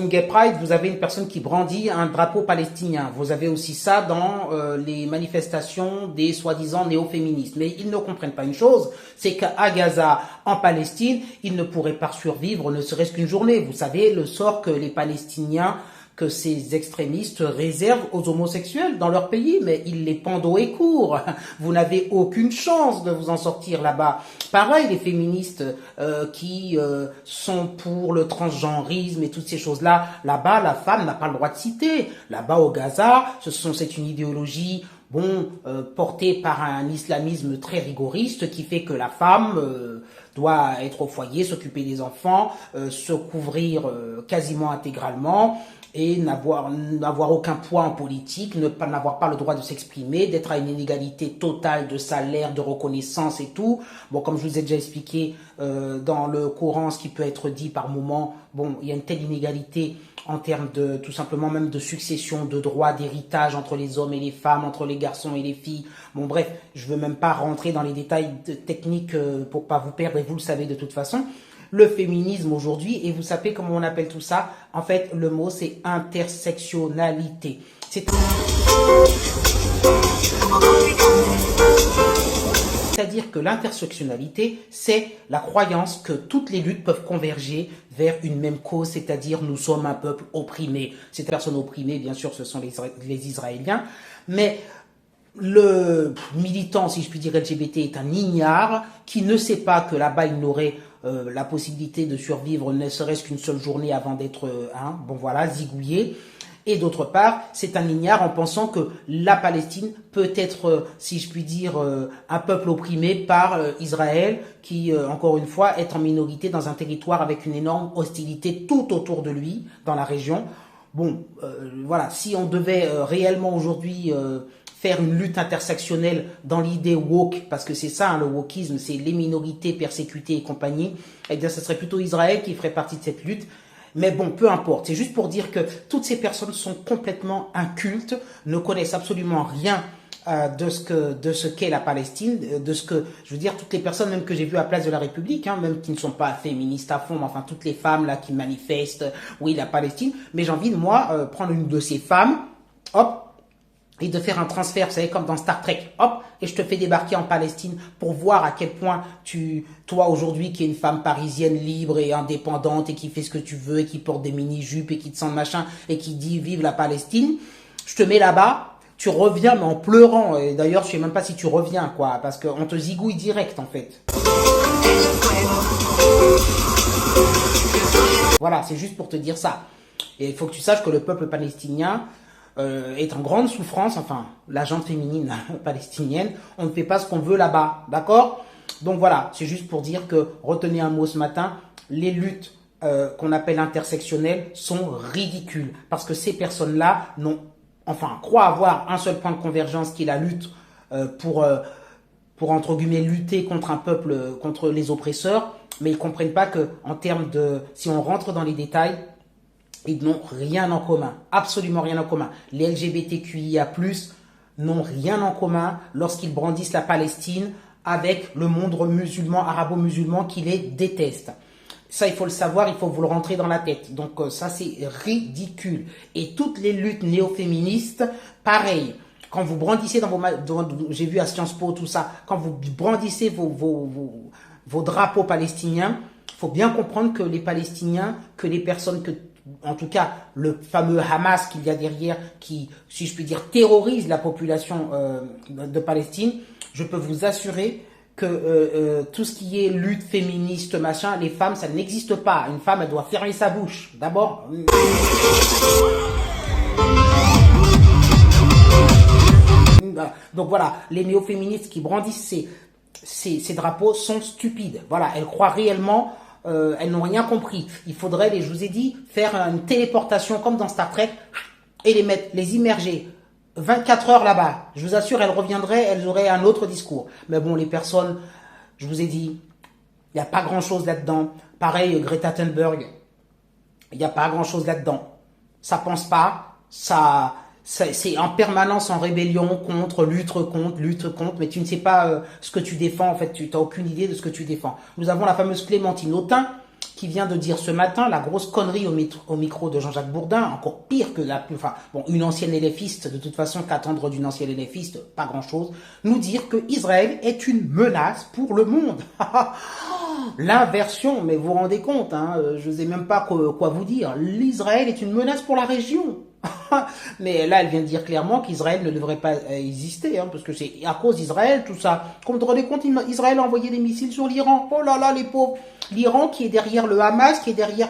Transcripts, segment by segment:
Gay Pride, vous avez une personne qui brandit un drapeau palestinien. Vous avez aussi ça dans les manifestations des soi-disant néo-féministes. Mais ils ne comprennent pas une chose, c'est qu'à Gaza, en Palestine, ils ne pourraient pas survivre ne serait-ce qu'une journée. Vous savez le sort que les Palestiniens, que ces extrémistes réservent aux homosexuels dans leur pays, mais ils les pendent au et court. Vous n'avez aucune chance de vous en sortir là-bas. Pareil, les féministes qui sont pour le transgenrisme et toutes ces choses-là, là-bas, la femme n'a pas le droit de citer. Là-bas, au Gaza, c'est une idéologie portée par un islamisme très rigoriste qui fait que la femme doit être au foyer, s'occuper des enfants, se couvrir quasiment intégralement, et n'avoir aucun poids en politique, n'avoir pas le droit de s'exprimer, d'être à une inégalité totale de salaire, de reconnaissance et tout. Bon, comme je vous ai déjà expliqué dans le Coran, ce qui peut être dit par moment, bon, il y a une telle inégalité en termes de, tout simplement même de succession, de droits, d'héritage entre les hommes et les femmes, entre les garçons et les filles. Bon, bref, je veux même pas rentrer dans les détails techniques pour pas vous perdre, et vous le savez de toute façon. Le féminisme aujourd'hui, et vous savez comment on appelle tout ça? En fait, le mot c'est intersectionnalité. C'est-à-dire que l'intersectionnalité, c'est la croyance que toutes les luttes peuvent converger vers une même cause, c'est-à-dire nous sommes un peuple opprimé. Ces personnes opprimées, bien sûr, ce sont les Israéliens, mais le militant, si je puis dire, LGBT est un ignare qui ne sait pas que là-bas il n'aurait la possibilité de survivre ne serait-ce qu'une seule journée avant d'être zigouillé. Et d'autre part, c'est un ignare en pensant que la Palestine peut être, si je puis dire, un peuple opprimé par Israël qui, encore une fois, est en minorité dans un territoire avec une énorme hostilité tout autour de lui, dans la région. Bon, voilà, si on devait réellement aujourd'hui faire une lutte intersectionnelle dans l'idée woke, parce que c'est ça, hein, le wokisme, c'est les minorités persécutées et compagnie, eh bien, ce serait plutôt Israël qui ferait partie de cette lutte. Mais bon, peu importe. C'est juste pour dire que toutes ces personnes sont complètement incultes, ne connaissent absolument rien de ce qu'est la Palestine, de ce que, je veux dire, toutes les personnes même que j'ai vues à Place de la République, hein, même qui ne sont pas féministes à fond, mais enfin toutes les femmes là qui manifestent, oui, la Palestine, mais j'ai envie de moi prendre une de ces femmes, hop, et de faire un transfert, vous savez, comme dans Star Trek, hop, et je te fais débarquer en Palestine pour voir à quel point toi aujourd'hui qui es une femme parisienne libre et indépendante et qui fait ce que tu veux et qui porte des mini-jupes et qui te sent machin et qui dit vive la Palestine, je te mets là-bas, tu reviens mais en pleurant, et d'ailleurs je sais même pas si tu reviens quoi, parce qu'on te zigouille direct en fait. Voilà, c'est juste pour te dire ça. Et il faut que tu saches que le peuple palestinien est en grande souffrance, enfin, la gente féminine palestinienne, on ne fait pas ce qu'on veut là-bas, d'accord? Donc voilà, c'est juste pour dire que, retenez un mot ce matin, les luttes qu'on appelle intersectionnelles sont ridicules, parce que ces personnes-là croient avoir un seul point de convergence qui est la lutte pour entre guillemets lutter contre un peuple, contre les oppresseurs, mais ils comprennent pas que, en termes de, si on rentre dans les détails, ils n'ont rien en commun, absolument rien en commun. Les LGBTQIA+, n'ont rien en commun lorsqu'ils brandissent la Palestine avec le monde musulman, arabo-musulman qui les déteste. Ça, il faut le savoir, il faut vous le rentrer dans la tête. Donc ça, c'est ridicule. Et toutes les luttes néo-féministes, pareil. Quand vous brandissez j'ai vu à Sciences Po tout ça, quand vous brandissez vos drapeaux palestiniens, il faut bien comprendre que les Palestiniens, que les personnes en tout cas, le fameux Hamas qu'il y a derrière, qui, si je puis dire, terrorise la population de Palestine, je peux vous assurer que tout ce qui est lutte féministe, machin, les femmes, ça n'existe pas. Une femme, elle doit fermer sa bouche. D'abord. Donc voilà, les néo-féministes qui brandissent ces drapeaux sont stupides. Voilà, elles croient réellement... elles n'ont rien compris. Il faudrait, je vous ai dit, faire une téléportation comme dans Star Trek et les immerger 24 heures là-bas. Je vous assure, elles reviendraient, elles auraient un autre discours. Mais bon, les personnes, je vous ai dit, il n'y a pas grand-chose là-dedans. Pareil, Greta Thunberg, il n'y a pas grand-chose là-dedans. Ça pense pas, c'est en permanence en rébellion contre, lutte contre, mais tu ne sais pas ce que tu défends, en fait, tu n'as aucune idée de ce que tu défends. Nous avons la fameuse Clémentine Autain, qui vient de dire ce matin la grosse connerie au micro de Jean-Jacques Bourdin, encore pire que une ancienne éléphiste, de toute façon, qu'attendre d'une ancienne éléphiste, pas grand-chose, nous dire que Israël est une menace pour le monde. L'inversion, mais vous vous rendez compte, hein, je ne sais même pas quoi vous dire. L'Israël est une menace pour la région. Mais là, elle vient de dire clairement qu'Israël ne devrait pas exister, hein, parce que c'est à cause d'Israël, tout ça. Comme vous vous rendez compte, Israël a envoyé des missiles sur l'Iran. Oh là là, les pauvres. L'Iran qui est derrière le Hamas, qui est derrière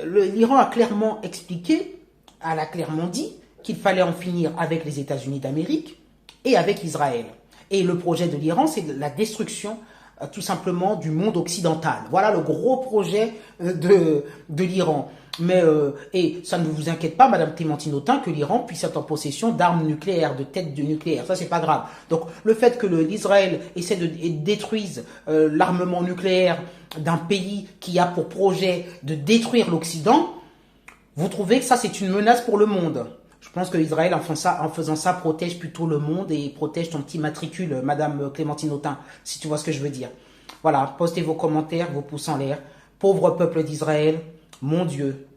l'Iran a clairement expliqué, elle a clairement dit qu'il fallait en finir avec les États-Unis d'Amérique et avec Israël. Et le projet de l'Iran, c'est la destruction tout simplement du monde occidental. Voilà le gros projet de l'Iran. Mais et ça ne vous inquiète pas, Madame Clémentine Autain, que l'Iran puisse être en possession d'armes nucléaires, de têtes de nucléaire. Ça, c'est pas grave. Donc, le fait que l'Israël essaie de détruise l'armement nucléaire d'un pays qui a pour projet de détruire l'Occident, vous trouvez que ça, c'est une menace pour le monde? Je pense que Israël, en faisant ça, protège plutôt le monde et protège ton petit matricule, Madame Clémentine Autain, si tu vois ce que je veux dire. Voilà, postez vos commentaires, vos pouces en l'air. Pauvre peuple d'Israël, mon Dieu,